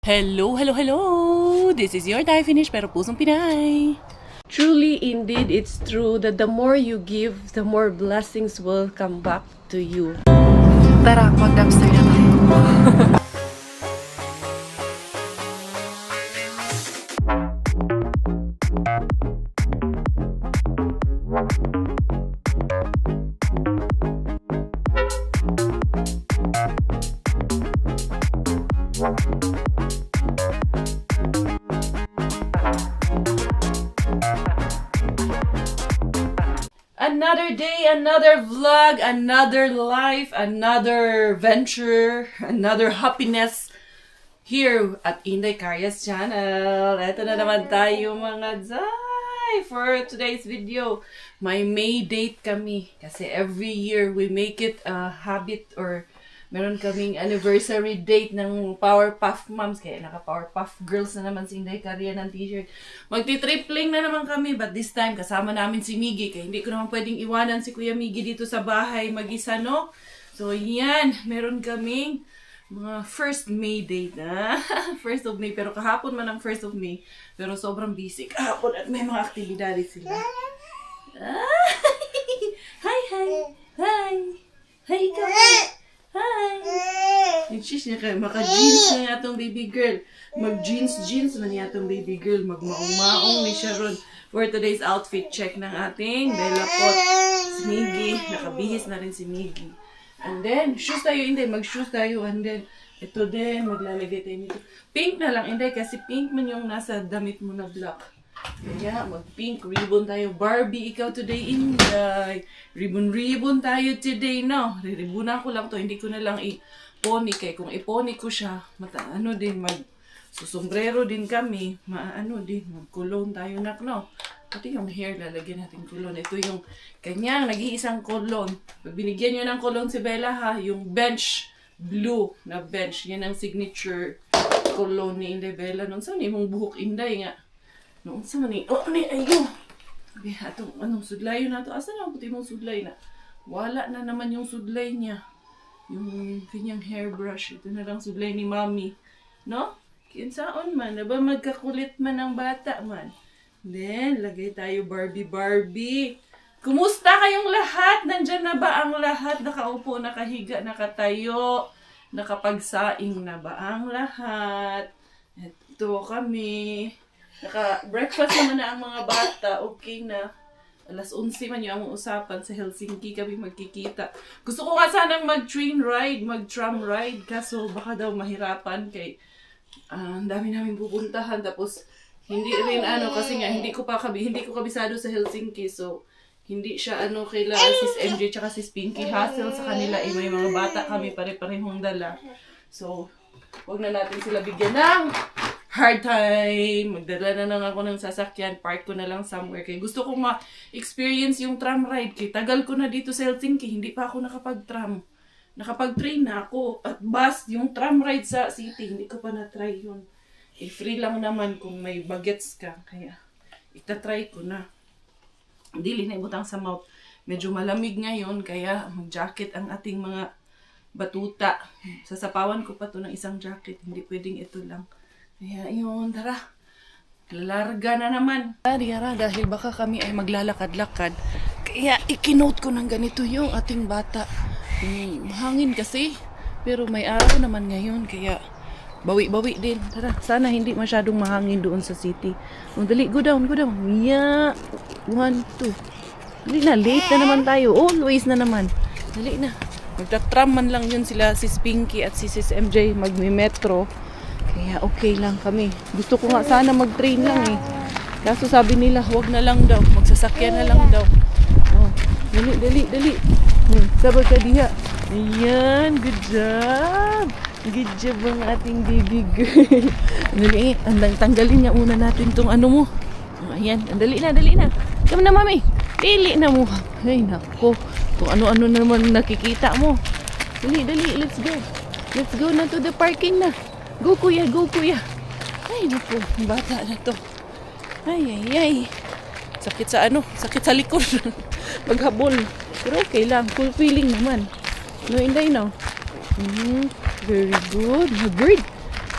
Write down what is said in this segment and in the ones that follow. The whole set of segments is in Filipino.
Hello, hello, hello! This is your Thai Finish pero pusong Pinay. Truly, indeed, it's true that the more you give, the more blessings will come back to you. Tara, mag-dumpster na tayo. Another day, another vlog, another life, another venture, another happiness here at Inday Karyas channel. Ito na naman tayo mga Zay for today's video. May May date kami kasi every year we make it a habit or meron kaming anniversary date ng Powerpuff Moms. Kaya naka-Powerpuff Girls na naman si Inday Karya ng t-shirt. Magti-tripling na naman kami. But this time, kasama namin si Miggy. Kaya hindi ko naman pwedeng iwanan si Kuya Miggy dito sa bahay mag-isa, no? So, yan. Meron kaming mga first May date, ha? First of May. Pero kahapon man ang first of May. Pero sobrang busy kahapon at may mga aktibidades sila. Hi, hi! Hi! Hi, ikaw! Hi! Nag-shish niya kayo. Maka-jeans na yatong baby girl. Mag-jeans na yatong baby girl. Magmaong-maong ni Sharon. For today's outfit check ng ating Bella Pot. Si Miggy. Nakabihis na rin si Miggy. And then, shoes tayo, hindi. Mag-shoes tayo. And then, ito din. Maglalagay tayo nito. Pink na lang, hindi. Kasi pink man yung nasa damit mo na black. Kaya, mag-pink ribbon tayo. Barbie, ikaw today, Inday. Ribbon tayo today, no? Riribunan ko lang to. Hindi ko na lang i-pony. Kaya kung i-pony ko siya, susombrero din kami. Mag-cologne tayo, nak, no? Pati yung hair, lalagyan natin cologne. Ito yung kanyang nag-iisang cologne. Pag binigyan nyo ng cologne si Bella, ha? Yung bench, blue na bench. Yan ang signature cologne ni Inday Bella. Nung saan yung buhok Inday nga? Noong sa mani, ayo. Okay, anong sudlay na to? Asan ang puti mong sudlay na? Wala na naman yung sudlay niya. Yung kanyang hairbrush. Ito na lang sudlay ni Mami. No? Kinsaon man. Aba magkakulit man ang bata man. Then, lagay tayo Barbie. Kumusta kayong lahat? Nandyan na ba ang lahat? Nakaupo, nakahiga, nakatayo. Nakapagsaing na ba ang lahat? Ito kami. Naka-breakfast naman na ang mga bata. Okay na. Alas 11 man yung among usapan. Sa Helsinki kami magkikita. Gusto ko nga sanang mag-train ride, mag-tram ride. Kaso baka daw mahirapan kay ang dami namin pupuntahan. Tapos hindi rin kasi nga hindi ko kabisado sa Helsinki. So hindi siya kaila sis MJ tsaka sis Pinky hassle sa kanila. May mga bata kami pare-parehong dala. So wag na natin sila bigyan ng hard time. Magdala na lang ako ng sasakyan. Park ko na lang somewhere. Kaya gusto kong ma-experience yung tram ride. Kaya tagal ko na dito sa Helsinki. Hindi pa ako nakapag-tram. Nakapag-train na ako. At bus, yung tram ride sa city. Hindi ko pa na-try yun. Free lang naman kung may bagets ka. Kaya itatry ko na. Dili na ibutang sa mouth. Medyo malamig ngayon. Kaya mag-jacket ang ating mga batuta. Sasapawan ko pa to ng isang jacket. Hindi pwedeng ito lang. Kaya yun, tara. Lalarga na naman. Dahil baka kami ay maglalakad-lakad. Kaya ikinote ko ng ganito yung ating bata. Mahangin kasi. Pero may araw naman ngayon. Kaya bawi-bawi din. Tara, sana hindi masyadong mahangin doon sa city. Dali, go down. Yeah. 1, 2. Dali na, late na naman tayo. Always na naman. Dali na. Magta-tram man lang yun sila, sis Pinky at sis MJ. Magmi-metro. Kaya okay lang kami. Gusto ko nga sana mag-train lang eh. Kaso sabi nila, wag na lang daw. Magsasakyan na lang daw. Oh, dali. Sabag ka diha. Ayan, good job. Good job ang ating baby girl. Dali, tanggalin niya una natin tong mo. Oh, ayan, dali na. Come na, mami. Dili na mo. Ay, nako. Kung ano-ano naman nakikita mo. Dali, let's go. Let's go na to the parking na. Go kuya. Ay naku, bata na to. Ay. Sakit sa likod. Maghabol. Pero okay lang, fulfilling naman. No, Inday, no? Very good. Bird.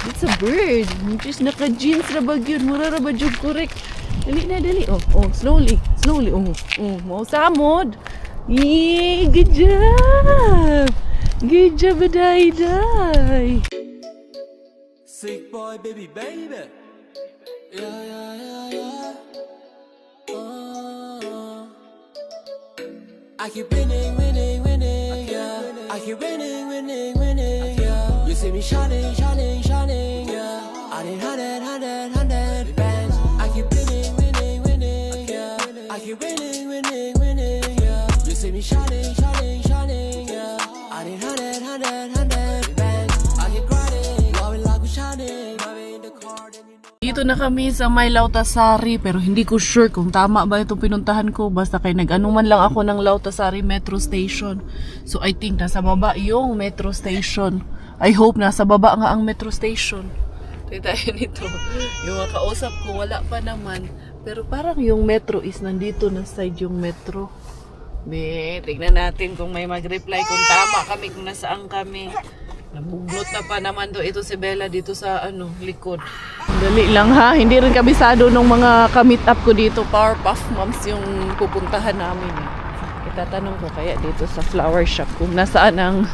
It's a bird. Just naka-jeans ra ba yun? Mura ra ba yun? Correct. Dali na, dali. Oh, slowly. Slowly. Mau samod. Yee, good job. Good job, Day. Sick boy, baby. Yeah. I keep winning, yeah. I keep winning, yeah. You see me shining, yeah. I need 100 bands. I keep winning, yeah. I keep winning, yeah. You see me shining, yeah. I need 100 bands. I keep grinding, loving like we shining. I'm in the car, then you know. Dito na kami sa May Lautasari pero hindi ko sure kung tama ba itong pinuntahan ko. Basta kay nag-anuman lang ako ng Lautasari Metro Station. So I think nasa baba yung Metro Station. I hope nasa baba nga ang Metro Station. Tayo nito. Yung mga kausap ko wala pa naman. Pero parang yung Metro is nandito na side yung Metro. Tignan natin kung may mag-reply kung tama kami, kung nasaan kami. Nabugnot na pa naman do ito si Bella dito sa likod. Dali lang ha, hindi rin kabisado nung mga ka-meet up ko dito. Powerpuff Moms yung pupuntahan namin. Itatanong ko kaya dito sa flower shop kung nasaan ang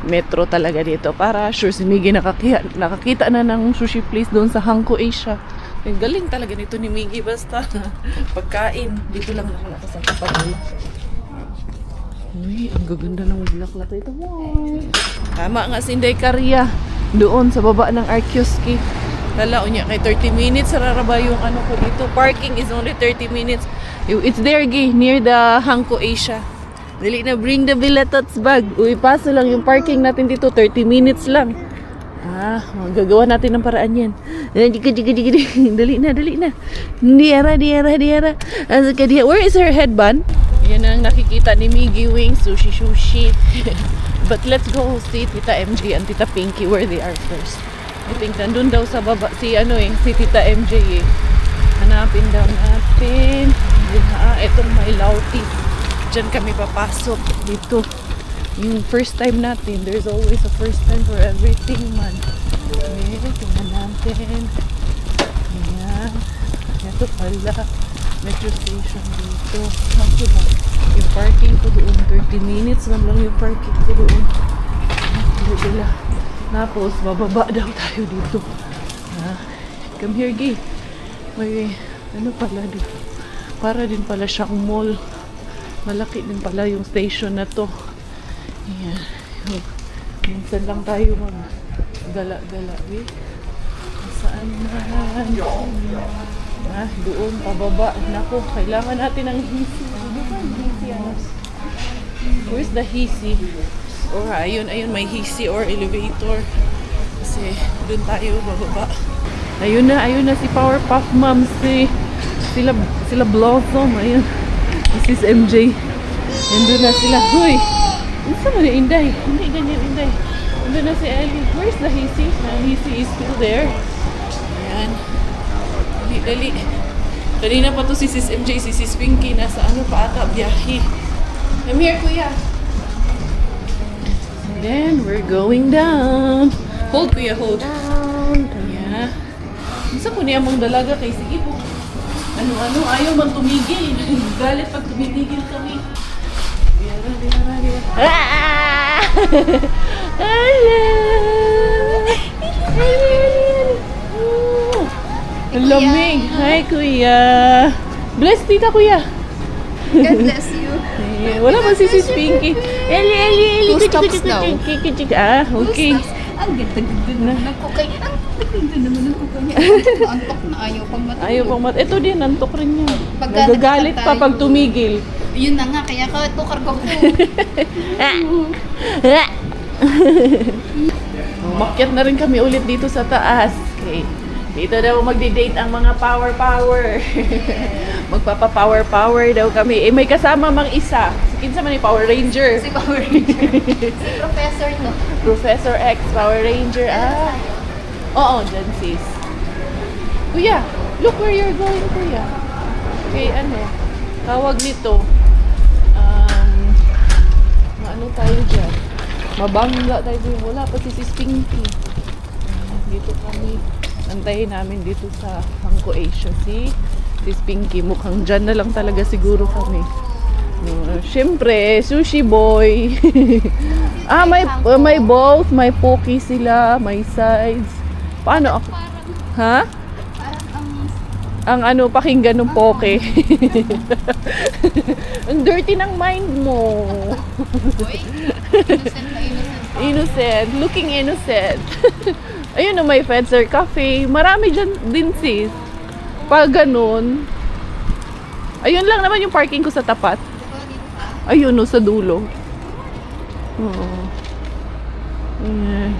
metro talaga dito. Para sure si Miggy nakakita na ng sushi place doon sa Hanko Asia. Yung galing talaga nito ni Miggy basta pagkain. Dito lang ako nakasangkapan nila. Uy, ang gaganda ng bulaklak ito. Wow. Tama nga si Inday Karya. Doon sa baba ng Arkyuski. Lalaon niya kay 30 minutes. Sararaba yung ko dito. Parking is only 30 minutes. It's there, Gay, near the Hanko Asia. Dali na, bring the Villa Tots bag. Uy, paso lang yung parking natin dito. 30 minutes lang. Gagawa natin ng paraan yan. Dali na. Diara. Where is her headband? Yan ang nakikita ni Miggy Wing, sushi. But let's go see Tita MJ and Tita Pinky where they are first. I think nandun daw sa baba si Tita MJ eh. Hanapin daw natin. Itong may lauti. Diyan kami papasok dito. Yung first time natin, there's always a first time for everything man. Tingnan natin. Ayan. Ito pala. Metro station dito. Ako ba? Yung parking ko doon. 30 minutes lang yung parking ko doon. Dila. Tapos, bababa daw tayo dito. Come here, Gay. May, pala dito. Para din pala siyang mall. Malaki din pala yung station na to. Ayan. Minsan lang tayo gala-gala. Saan na? Doon, pababa. Naku, kailangan natin ng hisi. Where's the hisi? Or ayun, may hisi or elevator. Kasi doon tayo bababa. Ayun na si Powerpuff Moms. Sila Blossom. Ayun. This is MJ. Nandun na sila. Hoy! Isa mo na Inday. Hindi ganyan Inday. Nandun na si Ellie. Where's the hisi? The hisi is still there. Ayan. Dali. Kanina pa to si Sis MJ, si Sis Pinky, nasa pa ata, biyahe. I'm here, Kuya. And then, we're going down. Hold, Kuya, hold. Down. Yeah. Isa po niya mong dalaga kay sige po. Ano, ayaw man tumigil. Galit pag tumitigil kami. Diara. Ang lamig. Hi, Kuya. Bless, Tita, Kuya. God bless you. Wala ba si Sis Pinky? Eli. Two stops daw. Okay. Ang ganda na. Nagkukay. Ang ganda naman ng kukay niya. Antok na ayaw pang matulog. Ayaw pang ito din, antok rin niya. Pagka Nagagalit pa pag tumigil. Yun na nga, kaya ka ito karga ko. Umakyat na rin kami ulit dito sa taas. Okay. Dito daw magdi-date ang mga power. Magpapa-power daw kami. May kasama mang isa. Si kinsa man ni Power Ranger. Si Power Ranger. Si Professor no. Professor X, Power Ranger. Oo, dyan sis. Kuya, look where you're going, Kuya. Okay, tawag nito. Tayo dyan. Mabangga tayo dyan. Wala pa si Sis Pinky. dito kami. Antayin namin dito sa Hangko Asia. Si Pinky, mukhang dyan na lang talaga siguro kami. Siyempre, sushi boy. May both, may poke sila, may sides. Paano ako? Ha? Ang ano, pakinggan ng poke. Ang dirty ng mind mo. Innocent na innocent. Innocent, looking innocent. Ayun na, may Fetzer Cafe. Marami dyan din sis. Pag ganun. Ayun lang naman yung parking ko sa tapat. Ayun no, sa dulo. Oo.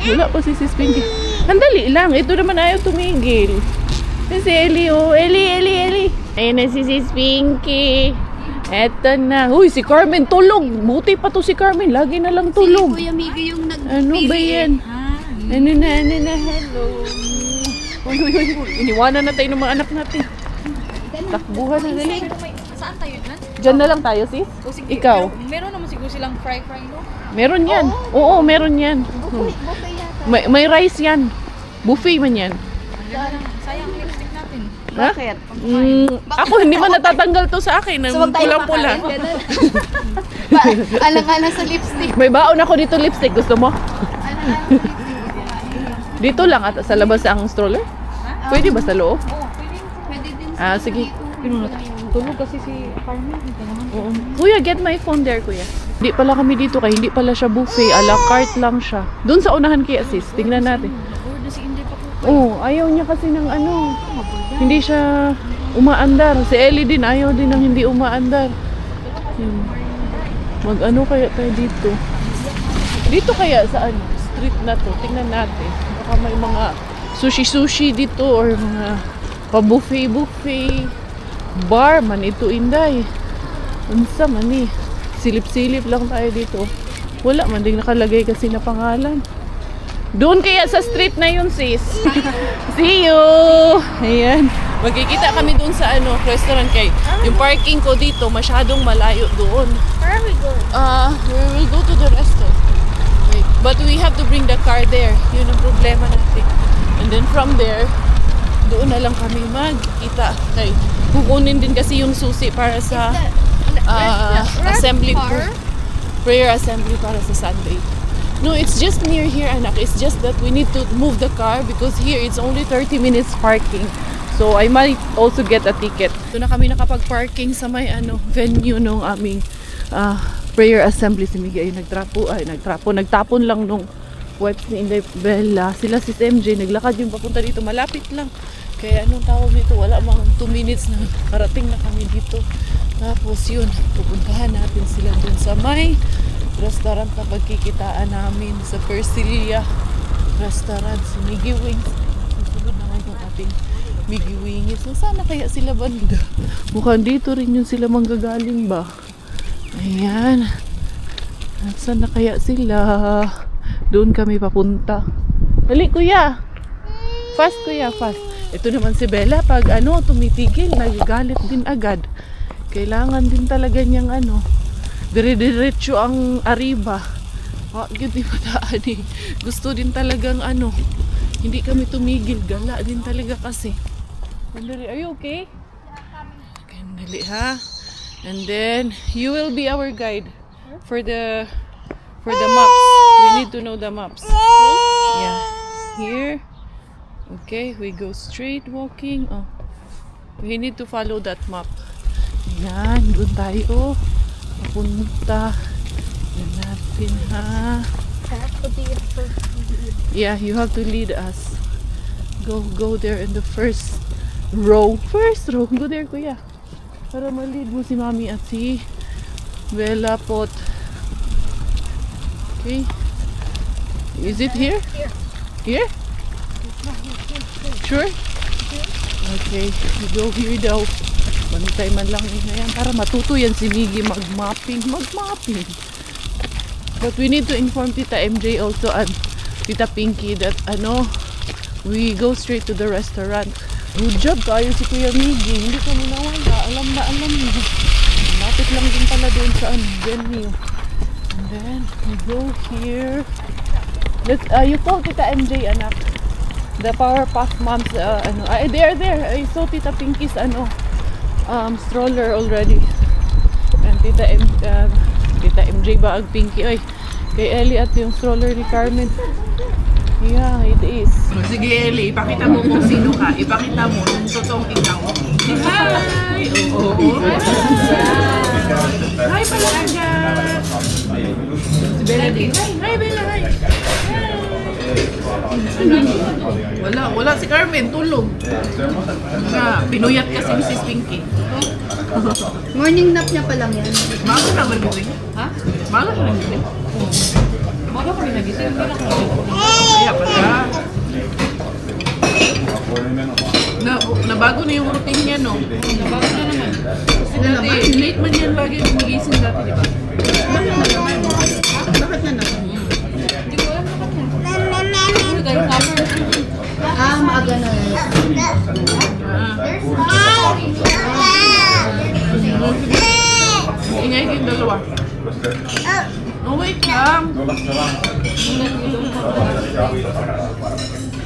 Wala pa si Sis Pinky. Handali lang, ito naman ayaw tumigil. Si Ellie, oh. Ellie. Ayun na si Sis Pinky. Eto na. Uy, si Carmen tulog. Buti pa to si Carmen. Lagi na lang tulog. Si Kuya Miggy yung Ano ba yan? Ano na, hello. Uy. Iniwanan na tayo ng mga anak natin. Takbuhan na, dali. Saan tayo na? Diyan na lang tayo, sis. Ikaw. Meron naman siguro silang fry, no? Meron yan. Oo, meron yan. May rice yan. Buffet man yan. Sayang lipstick natin. Bakit? Ako, hindi man natatanggal to sa akin. So, wag tayo Pulang-pula. Alang-alang sa lipstick. May baon ako dito lipstick. Gusto mo? Alang-alang sa lipstick. Dito lang at sa labas ang stroller? Pwede ba sa loob? Pwede din Ah, sige. Tulog kasi si Carmen. Oo. Kuya, get my phone there, kuya. Hindi pala kami dito kaya hindi pala siya buffet. A la carte lang siya. Doon sa unahan kaya sis. Tingnan natin. Order si Inday pa po. Oh, ayaw niya kasi ng ano. Hindi siya umaandar. Si Ellie din ayaw din ng hindi umaandar. Mag-ano kaya tayo dito? Dito kaya sa ano? Street na to. Tingnan natin. Baka may mga sushi dito or mga pa-buffet. Bar man ito, Inday. Unsa man eh. Silip-silip lang tayo dito. Wala man din nakalagay kasi na pangalan. Doon kaya sa street na yun, sis. See you! Ayan. Magkikita kami doon sa ano, restaurant kay. Yung parking ko dito, masyadong malayo doon. Where are we going? We will go to the restaurant. Wait. But we have to bring the car there. Yun ang problema natin. And then from there, doon na lang kami magkita. Okay. Kukunin din kasi yung susi para sa assembly prayer assembly para sa Sunday. No, it's just near here, anak. It's just that we need to move the car because here it's only 30 minutes parking. So I might also get a ticket. Doon na kami nakapag-parking sa may venue nung aming prayer assembly. Si Miggy ay nagtapon lang nung wipes ni Inday Bella. Sila si MJ naglakad yung papunta dito. Malapit lang. Kaya anong tawag dito? Wala mang 2 minutes na karating na kami dito. Tapos yun, pupuntahan natin sila dun sa may restaurant na pagkikitaan namin sa Persilia restaurant. Si Miggy Wings. Susunod naman yung ating Miggy Wings. So sana kaya sila banda? Mukhang dito rin yung sila manggagaling ba? Ayan. At sana kaya sila? Doon kami papunta. Dali, kuya. Fast, kuya, fast. Ito naman si Bella, pag tumitigil, nagagalit din agad. Kailangan din talaga niyang dire-diretso ang ariba. Yun di pataan eh. Gusto din talagang hindi kami tumigil. Gala din talaga kasi. Dali, are you okay? Dali, ha? And then, you will be our guide for the maps. We need to know the maps. Yeah. Here. Okay, we go straight walking. Oh. We need to follow that map. Yan, doon tayo. Papunta. Yan natin, ha? Yeah, you have to lead us. Go there in the first row. First row. Go there, kuya. Para ma-lead mo si Mami at si Bella Pot. Okay. Is it here? Here? Sure? Okay. We go here daw. Bantay man lang yan. Para matuto yan si Miggy mag-mapping. But we need to inform Tita MJ also and Tita Pinky that we go straight to the restaurant. Good job tayo si Kuya Miggy. Hindi kami nawala. Alam na mo. Lapit lang din pala doon sa venue. And then we go here. You call Tita MJ, anak. The Powerpuff Moms, they are there. I saw Tita Pinky's, stroller already. And Tita MJ ba ang Pinky? Ay, kay Ellie at yung stroller ni Carmen. Yeah, it is. Sige Ellie, ipakita mo kung sino ka. Ipakita mo yung totoong ikaw. Hi! Oo. Hi Palanga! Si Bella din. Hi Bella, hi! Wala si Carmen, tulog. Pinuyat kasi si Sis Pinky. Morning nap niya pa lang yan. Maga na magising. Ha? Maga na magising. Maga kami nagising. Hindi na kami. Kaya pala. Nabago na yung routine niya, no? Nabago na naman. Kasi dati, late man yan lagi gumigising dati, di ba? Bakit na naman? Hindi ko alam bakit na. Siguro dahil summer. Maaga na. Ingay kayong dalawa. Oh, wait lang.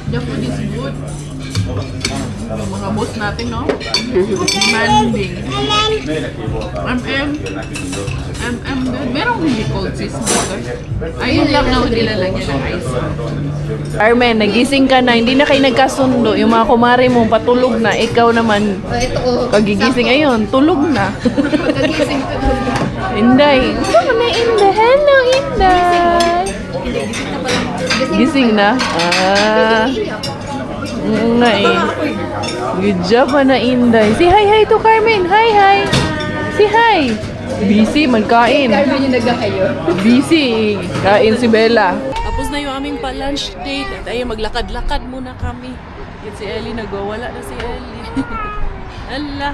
Japan is good. Yung mga boss natin, no? Demanding. Merong hindi cold cheese burger. Ayun lang na nilalagyan ng ice. Carmen, nagising ka na, hindi na kayo nagkasundo. Yung mga kumare mo, patulog na. Ikaw naman, Ito ko. kagigising ayun, tulog na. Pagkagising ko. Inday. Ano na Inday? Hello, Inday. Gising na? Nga eh. Good job na Inday. Say hi to Carmen. Hi. Say hi. Busy, magkain. Carmen yung nagkakayo. Busy. Kain si Bella. Tapos na yung aming pa-lunch date. At ayun, maglakad-lakad muna kami. Yan si Ellie, nagwawala na si Ellie. Ala.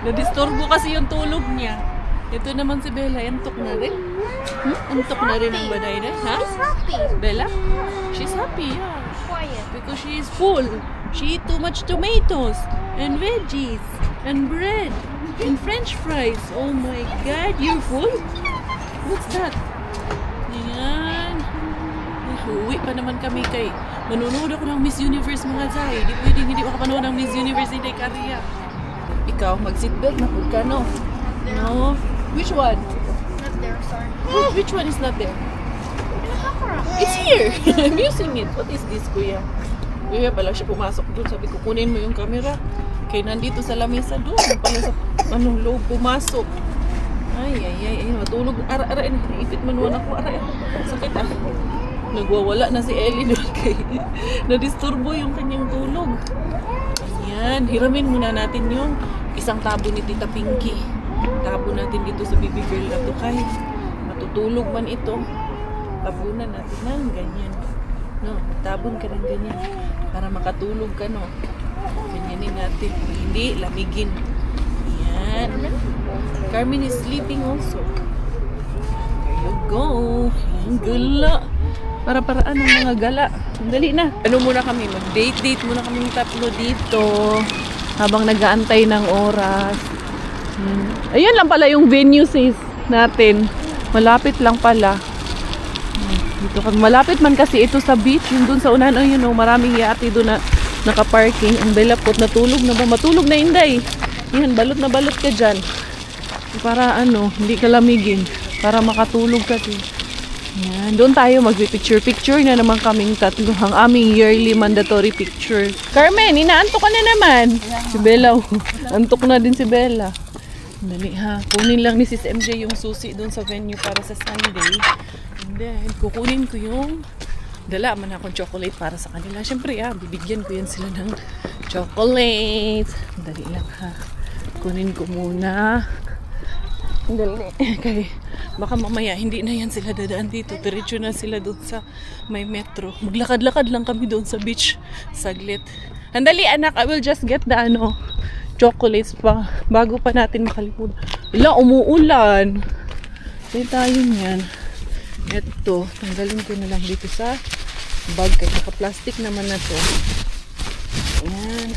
Nadisturbo kasi yung tulog niya. Ito naman si Bella, antok na rin. Antok na rin ang baday na. Ha? Bella? She's happy, yeah. Because she is full. She eat too much tomatoes and veggies and bread and french fries. Oh my God, you're full? What's that? Yan. Uwi pa naman kami kay manunood ako ng Miss Universe mga Zay. Di pwedeng hindi makapanood ng Miss Universe ni Karia. Ikaw, mag-seatbelt na po ka, no? No? Which one? Not there, sorry. Oh, which one is not there? It's here! I'm using it. What is this, kuya? Kuya pala siya pumasok doon. Sabi ko, kunin mo yung camera. Kaya nandito sa lamesa doon. Pala sa loob pumasok. Ay, matulog. Ara, ipit manuan ako. Ara, sakit ah. Nagwawala na si Ellie doon kay nadisturbo yung kanyang tulog. Ayan, hiramin muna natin yung isang tabo ni Tita Pinky. Tabo natin dito sa baby girl na to kay matutulog man ito. Tabunan natin ng ganyan. No, tabon ka ng ganyan para makatulog ka, no. Ganyanin natin. Hindi, lamigin. Ayan. Carmen is sleeping also. There you go. Ang gala. Para-paraan ng mga gala. Dali na. Ano muna kami? Mag-date muna kami tatlo dito. Habang nag-aantay ng oras. Ayun lang pala yung venue sis natin. Malapit lang pala. Dito kami. Malapit man kasi ito sa beach. Yung dun sa unahan, ayun, maraming yati doon na naka-parking. Ang belapot, natulog na ba? Matulog na Inday. Yan, balot na balot ka dyan. Para hindi ka lamigin. Para makatulog ka din. Yan, doon tayo mag-picture na naman kaming tatlo. Ang aming yearly mandatory picture. Carmen, inaantok ka na naman. Si Bella, antok na din si Bella. Dali ha, kunin lang ni Sis MJ yung susi doon sa venue para sa Sunday. And then, kukunin ko yung dala man akong chocolate para sa kanila. Siyempre bibigyan ko yan sila ng chocolate. Dali lang ha. Kunin ko muna. Dali. Okay. Baka mamaya hindi na yan sila dadaan dito. Diretso na sila doon sa may metro. Maglakad-lakad lang kami doon sa beach. Saglit. Andali anak, I will just get the chocolates pa bago pa natin makalimutan. Umuulan. Say tayo niyan. Ito, tanggalin ko na lang dito sa bag. Kaya naka-plastic naman na to. Ayan.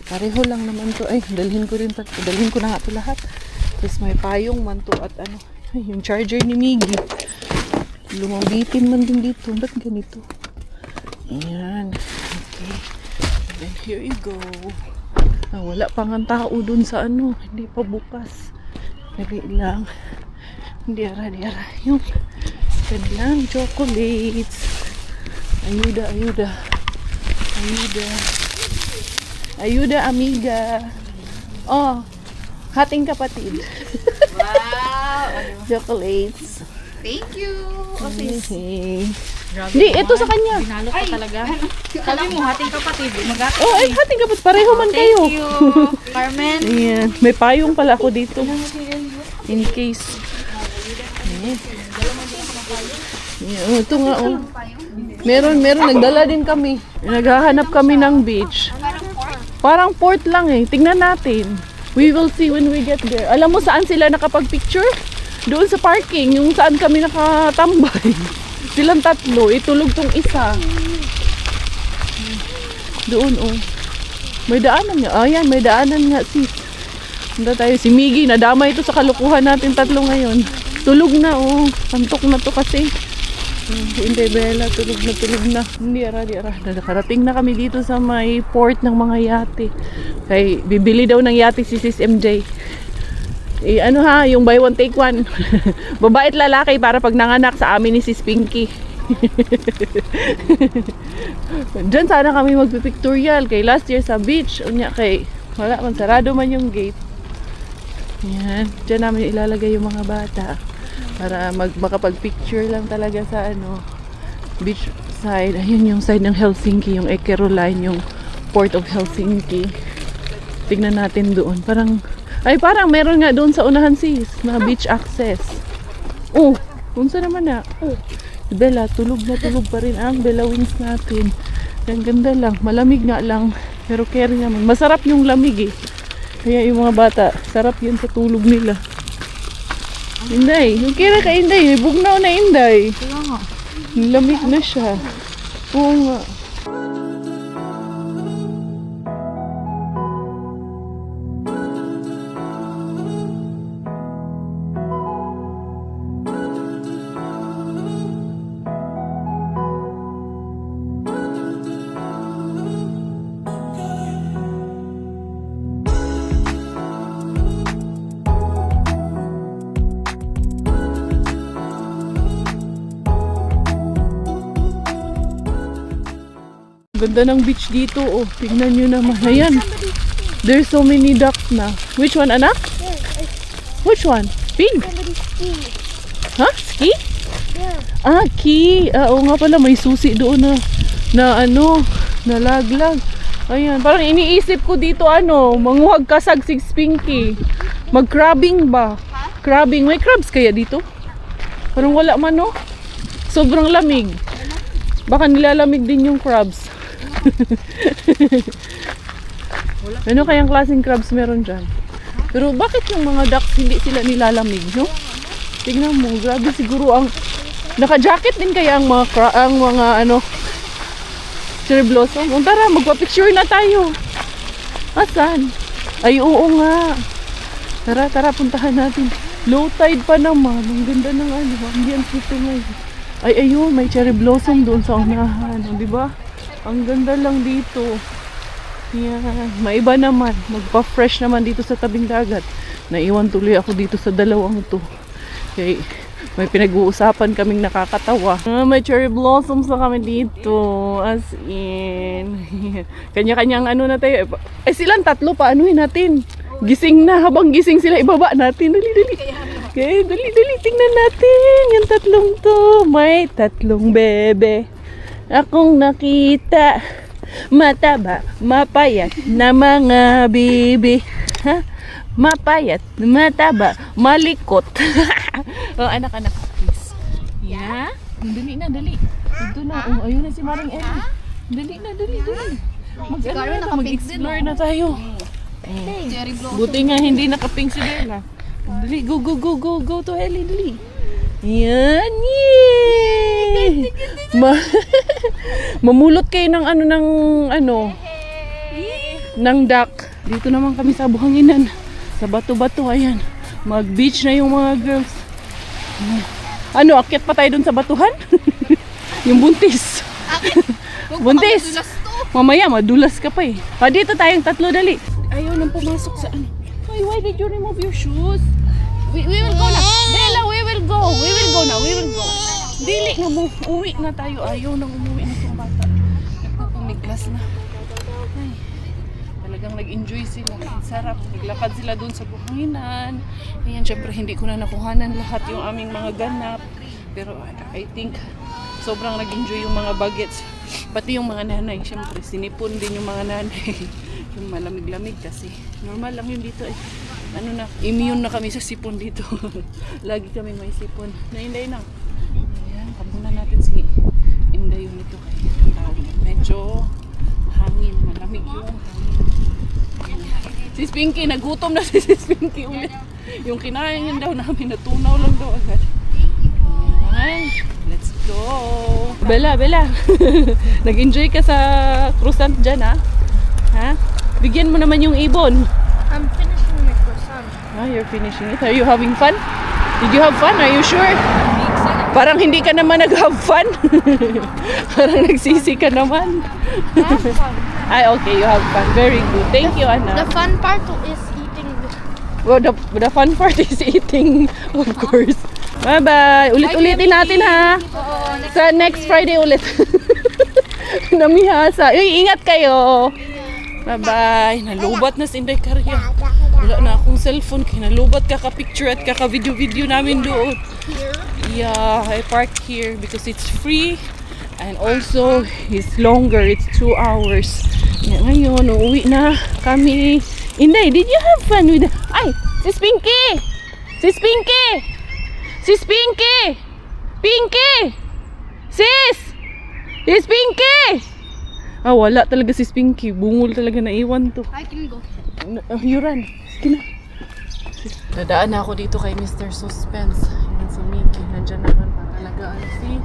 Pareho lang naman to. Ay, dalhin ko na nga to lahat. Tapos may payong man to at yung charger ni Miggy. Lumabitin man din dito. Ba't ganito? Ayan. Okay. And then here you go. Wala pang ang tao dun sa ano. Hindi pa bukas. Dali lang. Hindi ara. Yung kanilang chocolates. Ayuda. Ayuda, amiga. Oh, hating kapatid. Wow! Chocolates. Thank you! Okay. Hindi, ito sa kanya. Binalo ka talaga. Sabi mo, hating kapatid. Oh, ay, hating kapatid. Pareho man kayo. Thank you, Carmen. Ayan. May payong pala ako dito. In case. Ayan. Ayan. Oh, ito nga, oh. Meron. Nagdala din kami. Naghahanap kami ng beach. Parang port lang eh. Tingnan natin. We will see when we get there. Alam mo saan sila nakapag-picture? Doon sa parking. Yung saan kami nakatambay. Silang tatlo. Itulog tong isa. Doon, oh. May daanan nga. Ayan, may daanan nga, sis. Handa tayo. Si Miggy, nadama ito sa kalukuhan natin tatlo ngayon. Tulog na, oh. Antok na to kasi. Hindi, Bella. Tulog na. Hindi, ara. Nakarating na kami dito sa may port ng mga yate. Kay, bibili daw ng yate si Sis MJ. Ano ha, yung buy one take one. Babae at lalaki para pag nanganak sa amin ni Sis Pinky. Diyan sana kami magpipictorial kay last year sa beach. Unya kay wala man, sarado man yung gate. Yan, diyan namin ilalagay yung mga bata para makapag-picture lang talaga sa ano beach side. Ayun yung side ng Helsinki, yung Eckerö Line, yung Port of Helsinki. Tignan natin doon. Parang meron nga doon sa unahan, sis, na beach access. Oh, unsa naman na? Oh, Bella, tulog pa rin ang Bella Wings natin. Ang ganda lang, malamig nga lang, pero carry naman. Masarap yung lamig eh. Kaya yung mga bata, sarap yan sa tulog nila. Inday, yung kira ka Inday, may bugnaw na Inday. Kaya nga. Lamig na siya. Oo nga. Ganda ng beach dito, oh. Tignan nyo naman. Ayan. There's so many ducks na. Which one, anak? Which one? Pink? Ha? Ski? Ah, key. Oo nga pala, may susi doon na nalaglag. Ayan. Parang iniisip ko dito, manguhag kasag si Pinky. Mag-crabbing ba? Crabbing. May crabs kaya dito? Parang wala man, no? Sobrang lamig. Baka nilalamig din yung crabs. Ano kayang klaseng crabs meron dyan? Pero bakit yung mga ducks hindi sila nilalamig, no? Tignan mo, grabe siguro ang naka-jacket din kaya ang mga cherry blossom. Tara, magpa-picture na tayo. Asan? Ay, oo nga. Tara, puntahan natin. Low tide pa naman. Ang ganda ng ambience dito ngayon. Ay, ayun, may cherry blossom doon sa unahan. Di ba? Ang ganda lang dito. Yan. Maiba naman. Magpa-fresh naman dito sa tabing dagat. Naiwan tuloy ako dito sa dalawang to. Okay. May pinag-uusapan kaming nakakatawa. May cherry blossoms na kami dito. As in. Kanya-kanyang na tayo. Ay, silang tatlo pa. Anuhin natin. Gising na. Habang gising sila, ibaba natin. Dali. Okay, dali. Tingnan natin. Yung tatlong to. May tatlong bebe. Akong nakita. Mataba, mapayat na mga bibi. Ha? Mapayat, mataba, malikot. Oh, anak, please. Yeah? Dali na. Ito na. Oh, ayun na si Maring Ellie. Dali na. Mag-explore na tayo. Cherry blossom. Buti nga hindi nakapink si Bella. Dali, go to Ellie, dali. Yan, yay! Mamulot kayo ng ng duck. Dito naman kami sa buhanginan. Sa bato-bato, ayan. Mag-beach na yung mga girls. Ano, akyat pa tayo dun sa batuhan? Yung buntis. Buntis. Mamaya, madulas ka pa eh. Dito tayong tatlo, dali. Ayaw nang pumasok sa ano. Why did you remove your shoes? We will go na. Bella, we will go. We will go na. We will go. Dili na mo. Uwi na tayo. Ayaw nang umuwi na itong bata. Nagpapamiglas na. Ay, talagang nag-enjoy sila. Ang sarap. Naglakad sila dun sa buhanginan. Ayan, syempre hindi ko na nakuhanan lahat yung aming mga ganap. Pero I think sobrang nag-enjoy yung mga bagets. Pati yung mga nanay. Syempre sinipon din yung mga nanay. Yung malamig-lamig kasi. Normal lang yun dito eh. Ano na, immune na kami sa sipon dito. Lagi kami may sipon. Na-inday na. Ayan, kamunan natin si Inday yun ito kay tawag. Medyo hangin, malamig yung hangin. Si Pinky, nagutom na si Pinky ulit. Yung kinain yun daw namin, natunaw lang daw agad. Ayan, let's go. Bella. Nag-enjoy ka sa croissant dyan ha? Ha? Bigyan mo naman yung ibon. I'm finishing my croissant. You're finishing it. Are you having fun? Did you have fun? Are you sure? Parang hindi ka naman nag-have fun. Parang nagsisi ka naman. Have fun. Okay, you have fun. Very good. Thank you, Anna. The fun part is eating. Well, the fun part is eating, of course. Bye-bye. Ulit-ulitin natin ha. Sa next Friday ulit. Namihasa. Uy, ingat kayo. Bye-bye. Nalubat na si Inday Karya. Wala na akong cellphone. Kinalubat kaka-picture at kaka-video-video namin doon. Yeah, I park here because it's free. And also, it's longer. It's 2 hours. Yeah, ngayon, uuwi na kami. Inday, did you have fun with... Ay! Sis Pinky! Sis Pinky! Sis Pinky! Pinky! Sis! Sis Pinky! Wala talaga si Pinky. Bungol talaga na iwan to. I can go. You run. Sige na. Dadaan na ako dito kay Mr. Suspense. Yan si Mickey. Nandyan naman pa talaga. Si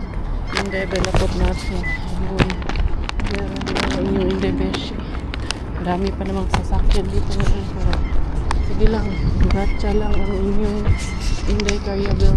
Inday Belapot natin. Ayun. Meron yung Inday Beshi. Marami pa namang sasakyan dito ngayon. Pero sige lang. Ratcha lang ang inyong Inday Karya Bill.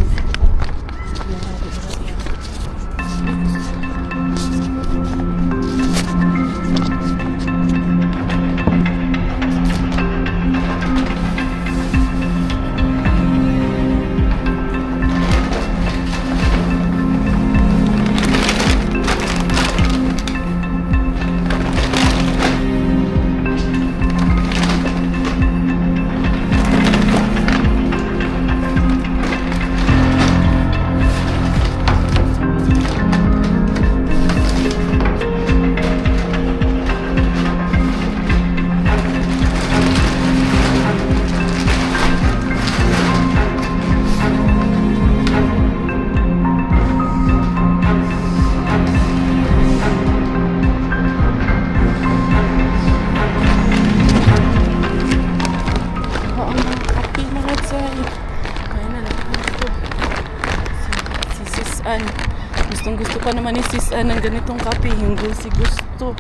Gusto pa naman ni Sis Ann ng ganitong kape, yung Dulce Gusto.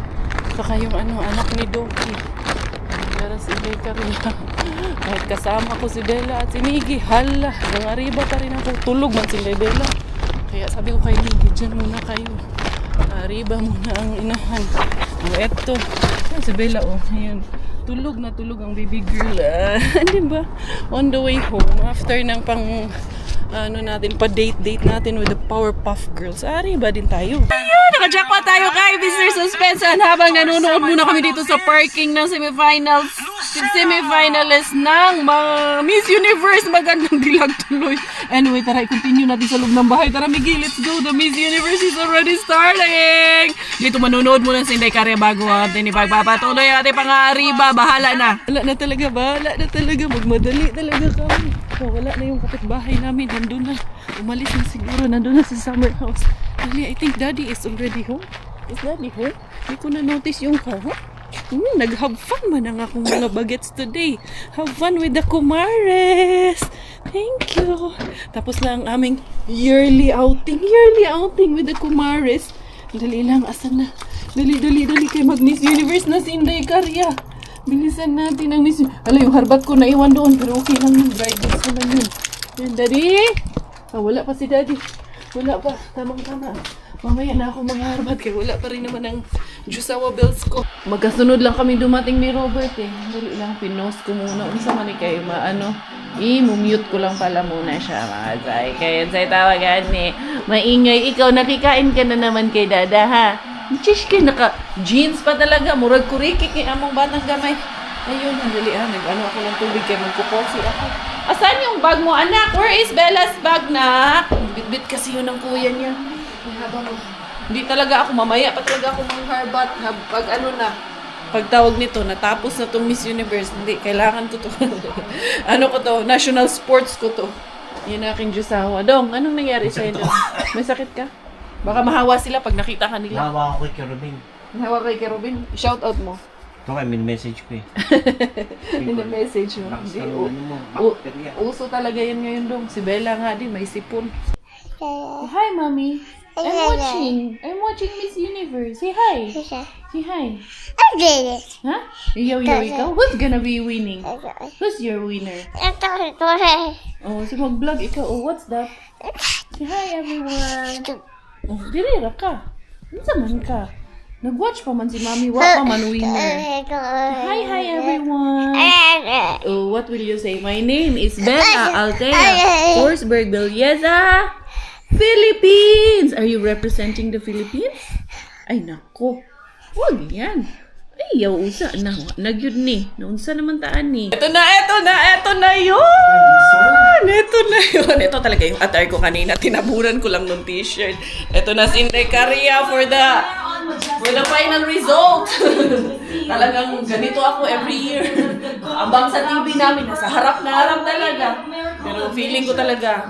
Saka yung anak ni Doki. Para si Inday Karya. Kahit kasama ko si Bella at si Niggy, hala, nangariba pa rin ako. Tulog man si Bella. Kaya sabi ko kay Niggy, dyan muna kayo. Arriba muna ang inahan. Eto. Si Bella, ayan. Tulog na tulog ang baby girl. Diba? On the way home, after ng natin, pa-date natin with the Powerpuff Girls. Arriba din tayo. Ayun, naka-jackpot tayo kay Mr. Suspense habang nanonood muna kami dito sa parking ng semifinalist ng mga Miss Universe. Magandang dilag tuloy. Anyway, tara, i-continue natin sa loob ng bahay. Tara, Miggy, let's go. The Miss Universe is already starting. Dito manonood muna sa Inday Karya bago atin ipagpapatuloy ang ating pang-arriba. Bahala na. Bahala na talaga. Magmadali talaga kami. Wala na yung kapitbahay namin. Nandun na. Umalis na siguro. Nandun na sa summer house. Really, I think Daddy is already home. Is Daddy home? Hindi ko na-notice yung car. Nag-have fun man ang akong mga bagets today. Have fun with the kumares. Thank you. Tapos na ang aming yearly outing. With the kumares. Dali lang. Asan na? Dali kay mag-Miss Universe na si Inday Karya. Bilisan natin ang Miss Universe. Yung harbat ko naiwan doon. Pero okay lang yung dry goods naman yun. Yan, Daddy. Wala pa si Daddy. Wala pa. Tamang-tama. Mamaya na ako mangharbat kaya wala pa rin naman ang Jusawa bells ko. Magkasunod lang kami dumating ni Robert eh. Dali lang, pinost ko muna. Unsa man ni kayo i-mute ko lang pala muna siya mga Zay. Kaya Zay tawagan ni maingay. Ikaw, nakikain ka na naman kay Dada ha? Chish ka, naka-jeans pa talaga. Murag kurikik ni among batang gamay. Ayun, handali ha. Nag-ano ako ng tubig kaya magkukosi ako. Asan yung bag mo, anak? Where is Bella's bag, nak? Bit-bit kasi yun ng kuya niya. Habang hindi talaga ako, mamaya pa talaga ako mangharbat. Pag ano na, pagtawag nito, natapos na tong Miss Universe. Hindi, kailangan ko to. Ano ko to? National sports ko to. Yan aking Jusawa. Dong, anong nangyari sa'yo, Dong? May sakit ka? Baka mahawa sila pag nakita ka nila. Nahawa ako kay Robin. Nahawa kay Robin? Shout out mo. Ito kaya min-message ko eh. Message mo. Lakas Hindi, ka naman mo. Bakterya. uso talaga yan ngayon, Dong. Si Bella nga din, may sipon. Hi, Mommy. I'm watching Miss Universe. Say hi. Say hi. Huh? Ikaw? Who's gonna be winning? Who's your winner? Oh, si mag-vlog ikaw. Oh, what's that? Say hi, everyone. Oh, dirira ka. Ano man ka? Nag-watch pa man si Mommy. Wa pa man winner. Hi, everyone. Oh, what will you say? My name is Bella Altea Forsberg Belleza, Philippines. Are you representing the Philippines? Ay, nako. Huwag yan. Ay, yaw usa na. Nagyud ni. Naunsa naman taan ni. Ito na yun. Ito talaga yung attire ko kanina. Tinaburan ko lang ng t-shirt. Ito na si Inday Caria for the final result. Talagang ganito ako every year. Abang sa TV namin, nasa harap na harap talaga. Pero feeling ko talaga,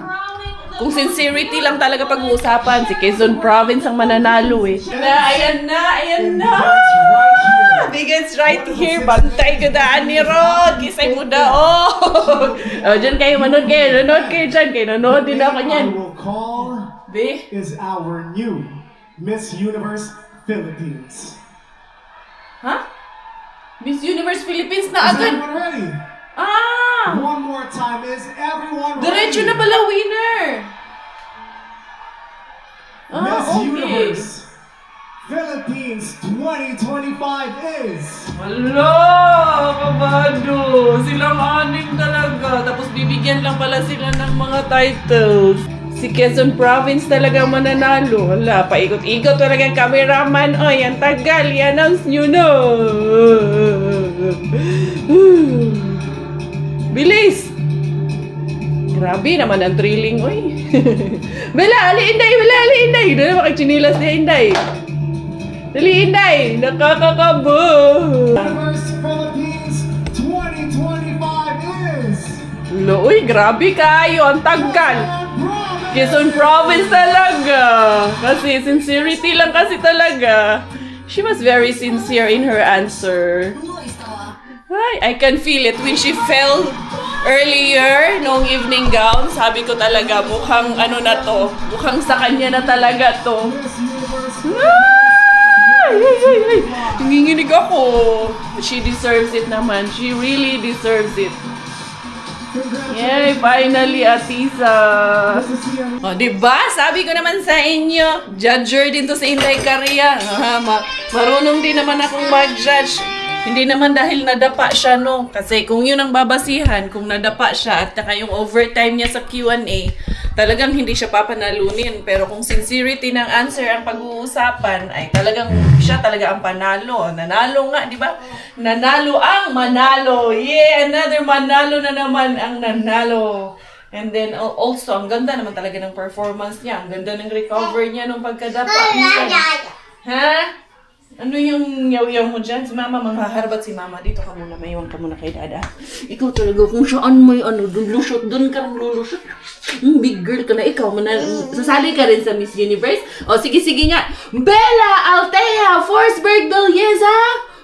kung sincerity lang talaga pag-uusapan, si Quezon Province ang mananalo eh. Ayan na! Biggest right here. Bantay ka daan ni Rod. Kisay mo daog. Dyan kayo, manood kayo dyan. Kayo nanood din ako niyan. Will call is our new Miss Universe Philippines. Ha? Miss Universe Philippines na Is agad. everyone ready? Ah! One more time. Is everyone Diretso ready? na pala winner. Miss Okay. Universe Philippines 2025 is Wala! Kabado! Silang anim talaga. Tapos bibigyan lang pala sila ng mga titles. Si Quezon Province talaga mananalo. Wala, paikot-ikot talaga ang cameraman. Oy, ang tagal. I-announce nyo na. Bilis! Grabe naman ang thrilling, oy. Bella, ali Inday! Doon na makachinilas ni Inday. Dali, Inday! Nakakakabo! Universe Philippines 2025 is Uy, grabe kayo. Ang tagal. Quezon Province talaga. Kasi sincerity lang kasi talaga. She was very sincere in her answer. Ay, I can feel it when she fell earlier nung evening gown. Sabi ko talaga, mukhang ano na to. Mukhang sa kanya na talaga to. Ay. Nanginginig ako. She deserves it naman. She really deserves it. Yay, finally, Atisa. O, diba? Sabi ko naman sa inyo, judger din to si Inday Caria. Marunong din naman akong mag-judge. Hindi naman dahil nadapa siya, no? Kasi kung yun ang babasihan, kung nadapa siya at saka yung overtime niya sa Q&A, talagang hindi siya papanalunin. Pero kung sincerity ng answer ang pag-uusapan, ay talagang siya talaga ang panalo. Nanalo nga, di ba? Nanalo ang manalo. Yeah! Another manalo na naman ang nanalo. And then also, ang ganda naman talaga ng performance niya. Ang ganda ng recover niya nung pagkadapa. Ha? Ano yung yaw-yaw mo dyan? Si Mama, manghaharbat si Mama. Dito ka muna, maiwan ka muna kay Dada. Ikaw talaga, kung saan may lusot, dun ka rin lulusot. Big girl ka na, ikaw sasali ka rin sa Miss Universe. O, sige nga. Bella Altea Forsberg Belleza,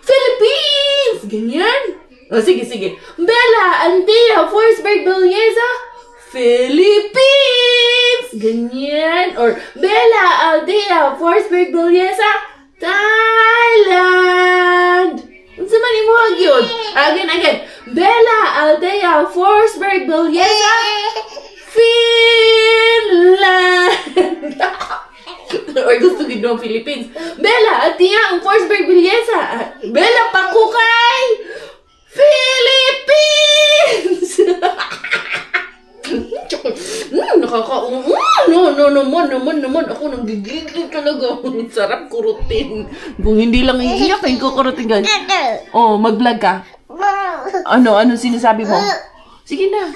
Philippines! Ganyan. O, sige. Bella Altea Forsberg Belleza, Philippines! Ganyan. Or, Bella Altea Forsberg Belleza, Thailand! Unsa man imo gyud? Again. Bella Altea Forsberg Belleza, Finland! no, Philippines. Bella, Tia, ang first Berbillesa. Bella, Pakukay! Philippines! naman. Ako nanggigigil talaga. Sarap kurutin. Kung hindi lang iiyak, ay kukurutin ka. Oh, mag-vlog ka. Ano sinasabi mo? Sige na.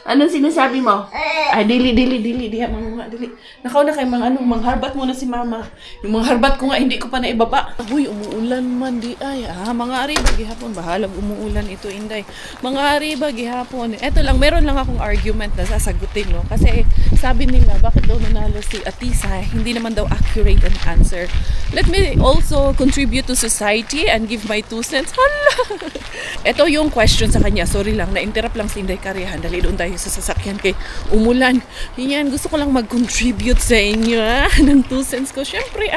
Anong sinasabi mo? Ay, dili. Diha, mga dili. Nakaw na kayo mangharbat muna si mama. Yung mangharbat ko nga, hindi ko pa naibaba. Uy, umuulan man di ay. Mga ariba, gihapon. Bahalag umuulan ito, Inday. Mga ariba, gihapon. Eto lang, meron lang akong argument na sasagutin, no? Kasi sabi nila, bakit daw nanalo si Atisa? Hindi naman daw accurate ang answer. Let me also contribute to society and give my 2 cents. Hala! Ito yung question sa kanya. Sorry lang, na-interrupt lang si Inday Karihan. Dali doon tayo sa sasakyan kay umulan. Yan, gusto ko lang mag-contribute sa inyo ng 2 cents ko. Siyempre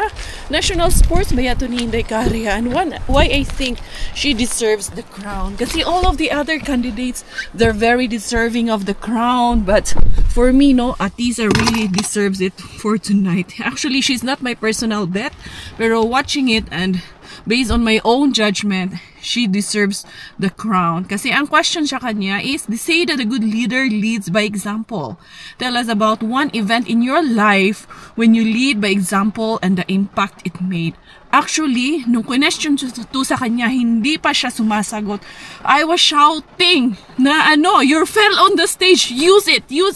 national sports ba yato ni Inday Karihan? Why I think she deserves the crown. Kasi all of the other candidates, they're very deserving of the crown. But for me, no, Atisa really deserves it for tonight. Actually, she's not my personal bet. Pero watching it and based on my own judgment, she deserves the crown. Kasi ang question sa kanya is, they say that a good leader leads by example. Tell us about one event in your life when you lead by example and the impact it made. Actually, nung question to sa kanya, hindi pa siya sumasagot. I was shouting na you fell on the stage. Use it. You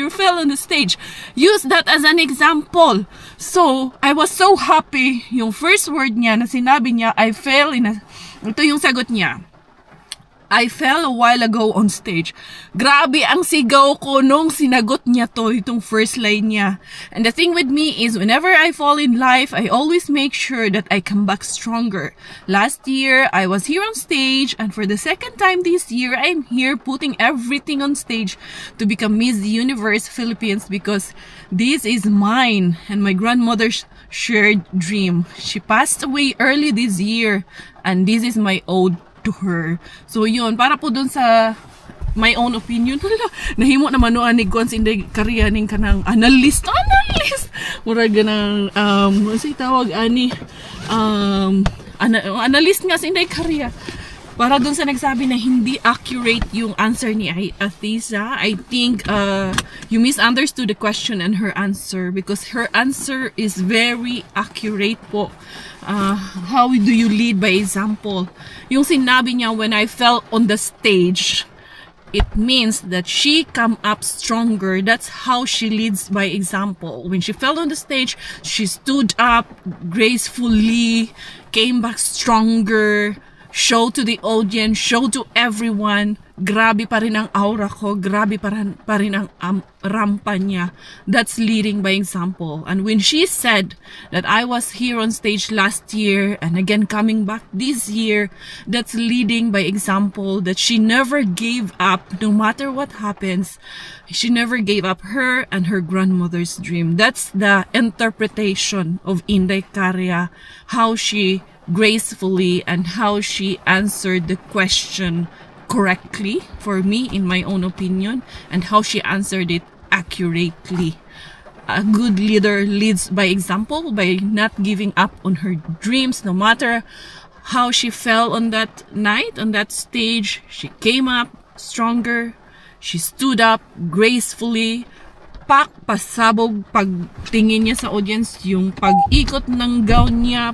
fell on the stage. Use that as an example. So, I was so happy. Yung first word niya na sinabi niya, ito yung sagot niya. I fell a while ago on stage. Grabe ang sigaw ko nung sinagot niya itong first line niya. And the thing with me is, whenever I fall in life, I always make sure that I come back stronger. Last year, I was here on stage, and for the second time this year, I'm here putting everything on stage to become Miss Universe Philippines, because this is mine and my grandmother's shared dream. She passed away early this year, and this is my ode to her. So yun, para po dun sa my own opinion, nahimo naman no ni Gons Inday Karihan kanang analyst. Mura ganang tawag analyst nga si Inday Karihan. Para dun sa nagsabi na hindi accurate yung answer ni Atisa, I think you misunderstood the question and her answer, because her answer is very accurate po. How do you lead by example? Yung sinabi niya, when I fell on the stage, it means that she come up stronger. That's how she leads by example. When she fell on the stage, she stood up gracefully, came back stronger, show to the audience, show to everyone. Grabe pa rin ang aura ko, grabe pa rin ang rampa niya. That's leading by example. And when she said that I was here on stage last year and again coming back this year, that's leading by example, that she never gave up no matter what happens. She never gave up her and her grandmother's dream. That's the interpretation of Inday Karihan, how she gracefully and how she answered the question correctly for me, in my own opinion, and how she answered it accurately. A good leader leads by example, by not giving up on her dreams, no matter how she fell on that night, on that stage. She came up stronger. She stood up gracefully. Pasabog pagtingin niya sa audience, yung pag-ikot ng gown niya,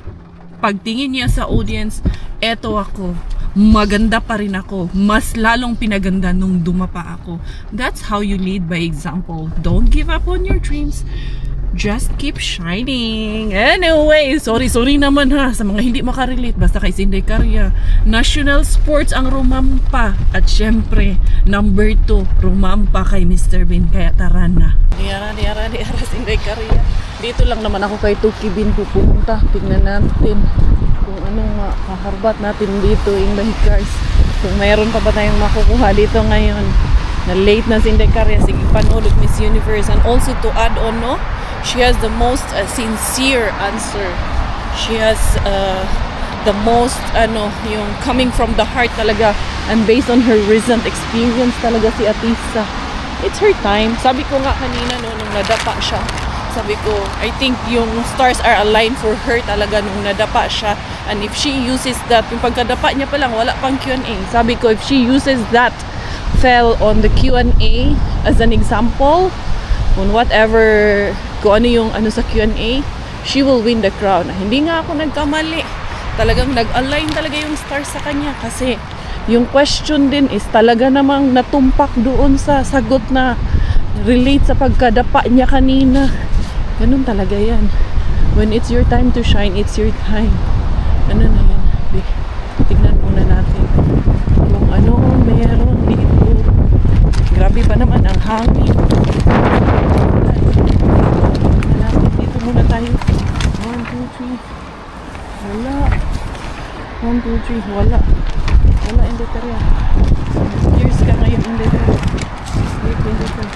pagtingin niya sa audience, eto ako, maganda pa rin ako, mas lalong pinaganda nung dumapa ako. That's how you lead by example. Don't give up on your dreams. Just keep shining. Anyway, sorry naman sa mga hindi makarelate. Basta kay Inday Karihan, national sports ang rumampa. At syempre, number 2, rumampa kay Mr. Bean. Kaya tara na. Diara Inday Karihan. Dito lang naman ako kay Tuki Bean pupunta. Tingnan natin kung anong makaharbat natin dito in the cars. Kung mayroon pa ba tayong makukuha dito ngayon. Na late na si Inday Karihan. Sige, panood Miss Universe. And also to add on, no, she has the most sincere answer. She has the most, yung coming from the heart talaga. And based on her recent experience talaga si Atisa. It's her time. Sabi ko nga kanina, no, nung nadapa siya, Sabi ko, I think yung stars are aligned for her talaga nung nadapa siya. And if she uses that, yung pagkadapa niya pa lang, wala pang Q&A. Sabi ko, if she uses that fell on the Q&A as an example, on whatever, kung ano yung ano sa Q&A, she will win the crown. Hindi nga ako nagkamali. Talagang nag-align talaga yung stars sa kanya kasi yung question din is talaga namang natumpak doon sa sagot na relate sa pagkadapa niya kanina. Ganun talaga yan. When it's your time to shine, it's your time. Ano na yan? Tignan muna natin kung ano meron dito. Grabe pa naman ang hangin. Dito muna tayo. 1, 2, 3. Wala. 1, 2, 3. Wala. Wala in the area. Cheers ka ngayon in the area. Wait, in the area.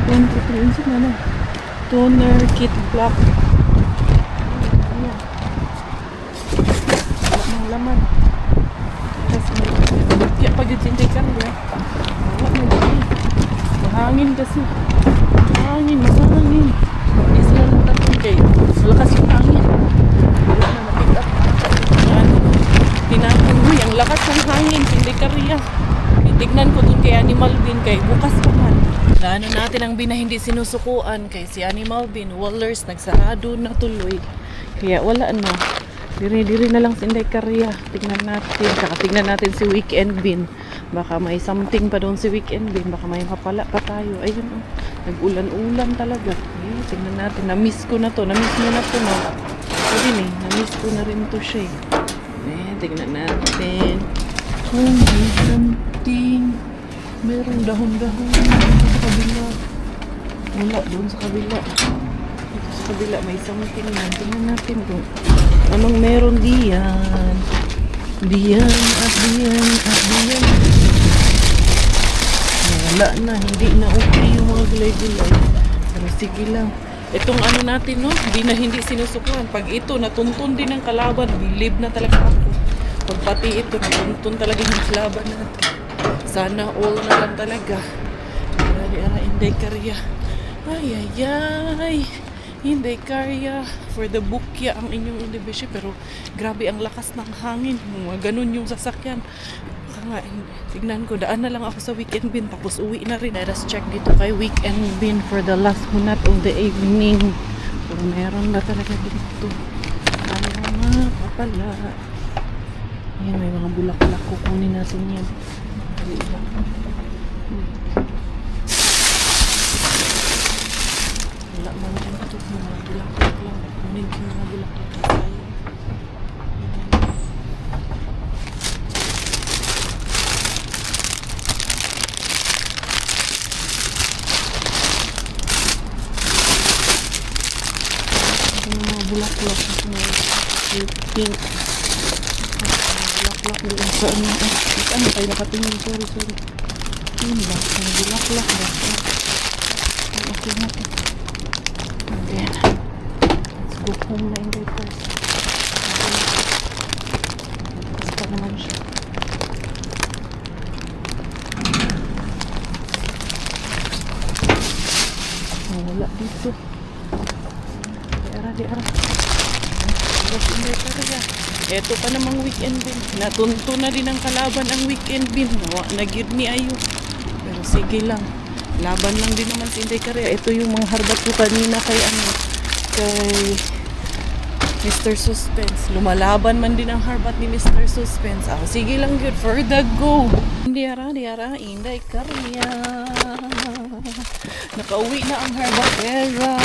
1, 2, 3. Insip na na. Toner, kit, block. Ayan. Wala ng laman. Kasi kaya pag itintay ka nila. Wala na dito. Mahangin kasi. Mahangin. Isa lang tatong kayo. Malakas yung hangin. Wala na na-pick up. Tinapon mo yung lakas ng hangin. Hindi kariya. Titignan ko dun kay Animal Bin kay bukas pa man. Ano natin ang bin na hindi sinusukuan kay si Animal Bin. Wallers nagsarado na tuloy. Kaya wala na. Diri na lang si Inday Kariya. Tignan natin. Saka tignan natin si Weekend Bin. Baka may something pa doon si Weekend Bin. Baka may mapala pa tayo. Ayun oh. Nag-ulan-ulan talaga. Ayun, tignan natin. Na-miss ko na to. Na-miss mo na to no. Ito din eh. Na-miss ko na rin to siya eh. Tignan natin. May something. Merong dahon-dahon sa kabila. Wala doon sa kabila. Dito sa kabila may something na. Tingnan natin doon. Anong meron diyan? Diyan. Wala na. Hindi na okay yung mga gulay-gulay. Pero sige lang. Itong ano natin no, hindi sinusukuan. Pag ito natuntun din ng kalaban, believe na talaga ako. Pag pati ito natuntun talaga yung kalaban natin. Sana all na lang talaga. Ara Inday Kariya. Ay. Inday Kariya. For the bukya ang inyong indivision. Pero grabe ang lakas ng hangin. Mga ganun yung sasakyan. Nga, tignan ko. Daan na lang ako sa Weekend Bin. Tapos uwi na rin. Let us check dito kay Weekend Bin for the last hunat of the evening. Pero meron na talaga dito. Ano nga papala. Ayan, may mga bulak-bulak. Kukunin natin yan. Wala man dyan ito. Mga bulak-bulak lang. Kunin ko mga bulak-bulak tayo. Mga bulak-bulak na pink. Bulak-bulak doon sa ano. Ano tayo nakatingin? Sorry. Yun ba? Ang bulak-bulak ba? Okay na ito. And then, let's go home na in the first. Tapos pa naman siya. Wala dito. Di ara. Ito pa namang Weekend Bin. Natunto na din ang kalaban ang Weekend Bin. Nag-give me ayo. Pero sige lang. Laban lang din naman si Inday Kariya. Ito yung mga harbat ko kanina kay Mr. Suspense. Lumalaban man din ang harbat ni Mr. Suspense. Sige lang good for the go. Di ara, Inday Kariya. Nakauwi na ang harbatera.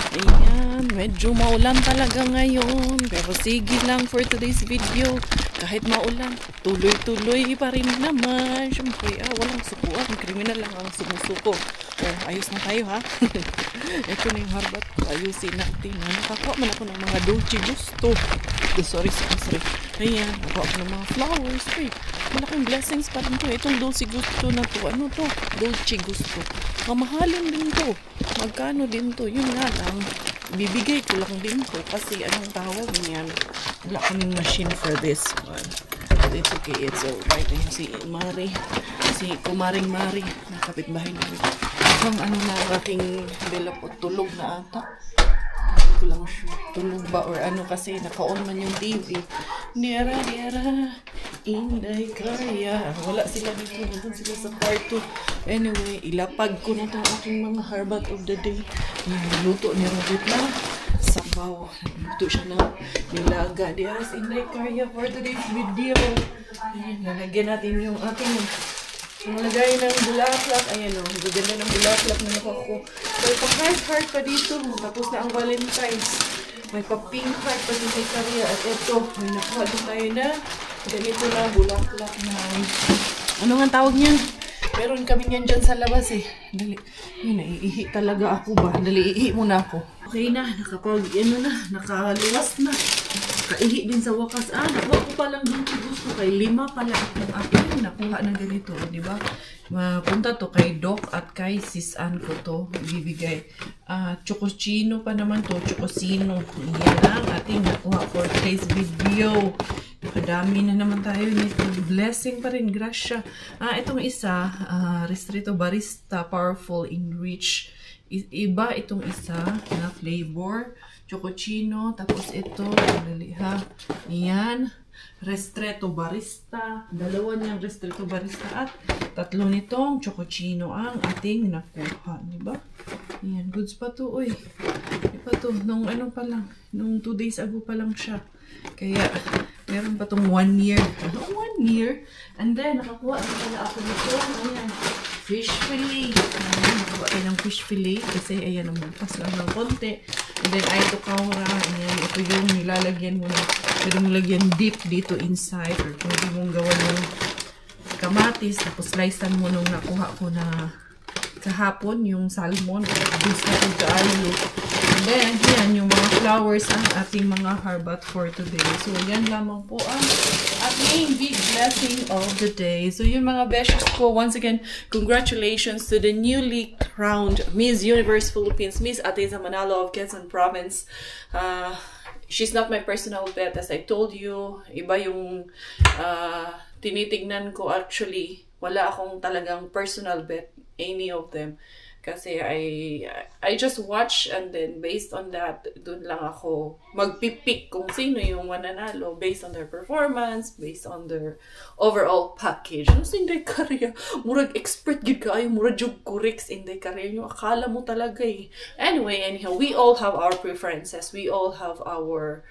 Ayan, medyo maulan talaga ngayon. Pero sige lang for today's video. Kahit maulan, tuloy-tuloy pa rin naman. Siyempre, walang sukuan. Kriminal lang ang sumusuko. Ayos na tayo ha. Ito na yung harbat ko. Ayusin natin. Nakakuha man ako ng mga Dolce Gusto. Sorry. Ayan, nakakuha ako ng mga flowers. Malaking blessings pa rin to. Itong Dolce Gusto na to. Ano to? Dolce Gusto. Mamahalin din to. Magkano din to? Yun nga lang. Bibigay ko lang din to. Kasi anong tawag niyan? Wala kaming machine for this one. But it's okay. It's alright. Ayan si Mari. Si Kumaring Mari. Nakapitbahay namin. Mukhang ano na ang aking Bella po, tulog na ata. Hindi ko lang sure, tulog ba or ano kasi naka-on man yung TV. Nera, Inday Kaya. Wala sila dito, nandun sila sa kwarto. Anyway, ilapag ko na ito aking mga harbat of the day. Luto ni Robert na sabaw. Nagluto siya ng nilaga. Diyaras Inday Kaya for today's video. Ayan, lalagyan natin yung ating nalagay ng bulaklak. Ayan o, gaganda ng bulaklak na nakako. May pa-heart pa dito. Tapos na ang Valentine's. May pa-pink heart pa dito sa Korea. At ito, may nakuha din tayo na ganito na bulaklak na. Ano nga tawag niyan? Meron kami niyan dyan sa labas eh. Dali. Yun, naiihi talaga ako ba? Dali, iihi muna ako. Okay na, nakaliwas na. Nakaihi din sa wakas. Nakuha ko palang dito gusto kay 5 pala akong akin. Nakuha na ganito, di ba? Punta to kay Doc at kay Sis Ann ko to ibibigay. Chocosino pa naman to, Chocosino. Yan ang ating nakuha for today's video. Nakadami na naman tayo nito. Blessing pa rin, grasya. Itong isa, Ristretto Barista Powerful Enrich. Iba itong isa na flavor. Chococino. Tapos ito, dali ha. Yan. Ristretto Barista. Dalawa niyang Ristretto Barista at 3 nitong Chococino ang ating nakuha. Diba? Yan. Goods pa to. Uy. Diba to? Nung ano pa lang. Nung 2 days ago pa lang siya. Kaya, meron pa tong 1 year. 1 year. And then, nakakuha na pala ako nito. Ayan. Fish fillet. Ayan, nakakuha tayo ng fish fillet. Kasi, ayan, namumpas lang ng konti. And then, ay kaura. Ayan, ito yung nilalagyan mo na. Pwede mong lagyan deep dito inside. Or pwede mong gawan ng kamatis. Tapos, slicean mo nung nakuha ko na kahapon, yung salmon. Bis na ito kaayo. And then, yan, yung mga flowers ang ating mga harbat for today. So, yan lamang po ang ating big blessing of the day. So, yun mga beshes ko. Once again, congratulations to the newly crowned Miss Universe Philippines, Miss Ateza Manalo of Quezon Province. She's not my personal bet, as I told you. Iba yung tinitignan ko actually. Wala akong talagang personal bet, any of them. Kasi I just watch and then based on that, dun lang ako magpipick kung sino yung mananalo based on their performance, based on their overall package. Ano sa Inday Kaya? Murag expert gid kaayo, murag jug correct sa Inday Kaya. Yung akala mo talaga eh. Anyway, anyhow, we all have our preferences. We all have our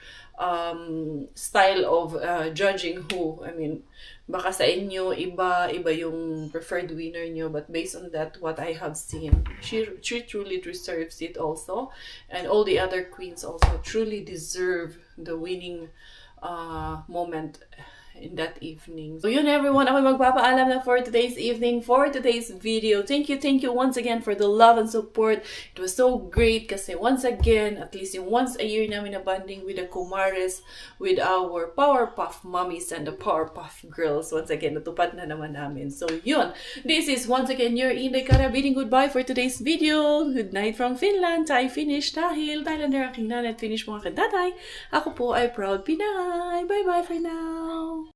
style of judging who. I mean, baka sa inyo, iba yung preferred winner nyo. But based on that, what I have seen, she truly deserves it also. And all the other queens also truly deserve the winning moment in that evening. So yun everyone, ako magpapaalam na for today's evening, for today's video. Thank you once again for the love and support. It was so great kasi once again, at least yung once a year namin na bonding with the Kumares, with our Powerpuff Mommies and the Powerpuff Girls. Once again, natupad na naman namin. So yun, this is once again your Inday Kara bidding goodbye for today's video. Good night from Finland. Tayo finish dahil Thailander aking nanay at finish mga kandatay. Ako po ay proud Pinay. Bye bye for now.